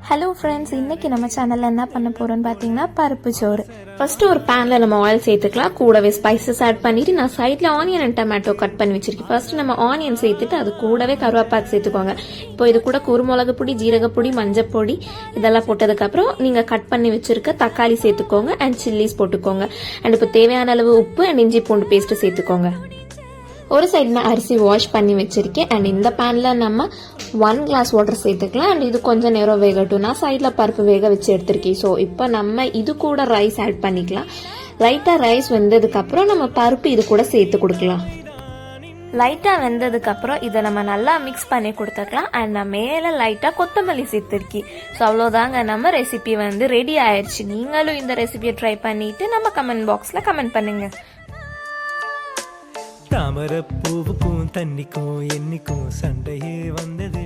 Hello friends, இன்றைக்கி நம்ம சேனலில் என்ன பண்ண போகிறோன்னு பார்த்தீங்கன்னா பருப்பு சோறு. ஃபர்ஸ்ட் ஒரு பேனில் நம்ம ஆயில் சேர்த்துக்கலாம். கூடவே ஸ்பைசஸ் ஆட் பண்ணிட்டு நான் சைடில் ஆனியன் அண்ட் டொமேட்டோ கட் பண்ணி வச்சிருக்கேன். ஃபர்ஸ்ட் நம்ம ஆனியன் சேர்த்துட்டு அது கூடவே கருவேப்பாக்கு சேர்த்துக்கோங்க. இப்போ இது கூட குருமிளகு பொடி, ஜீரகப்பொடி, மஞ்சள் பொடி இதெல்லாம் போட்டதுக்கப்புறம் நீங்கள் கட் பண்ணி வச்சிருக்க தக்காளி சேர்த்துக்கோங்க அண்ட் சில்லிஸ் போட்டுக்கோங்க. அண்ட் இப்போ தேவையான அளவு உப்பு அண்ட் இஞ்சி பூண்டு பேஸ்ட்டு சேர்த்துக்கோங்க. ஒரு சைடு நான் அரிசி வாஷ் பண்ணி வச்சிருக்கேன். அண்ட் இந்த பேனில் நம்ம 1 கிளாஸ் வாட்டர் சேர்த்துக்கலாம். அண்ட் இது கொஞ்சம் நேரம் வேகட்டும். நான் சைடில் பருப்பு வேக வச்சு எடுத்திருக்கேன். ஸோ இப்போ நம்ம இது கூட ரைஸ் ஆட் பண்ணிக்கலாம். லைட்டாக ரைஸ் வெந்ததுக்கப்புறம் நம்ம பருப்பு இது கூட சேர்த்து கொடுக்கலாம். லைட்டாக வெந்ததுக்கப்புறம் இதை நம்ம நல்லா மிக்ஸ் பண்ணி கொடுத்துக்கலாம். அண்ட் நான் மேலே லைட்டாக கொத்தமல்லி சேர்த்துருக்கேன். ஸோ அவ்வளோதாங்க, நம்ம ரெசிபி ரெடி ஆயிடுச்சு. நீங்களும் இந்த ரெசிபியை ட்ரை பண்ணிட்டு நம்ம கமெண்ட் பாக்ஸில் கமெண்ட் பண்ணுங்க. தாமரப்பூவுக்கும் தண்ணிக்கும் என்னைக்கும் சண்டையே வந்தது.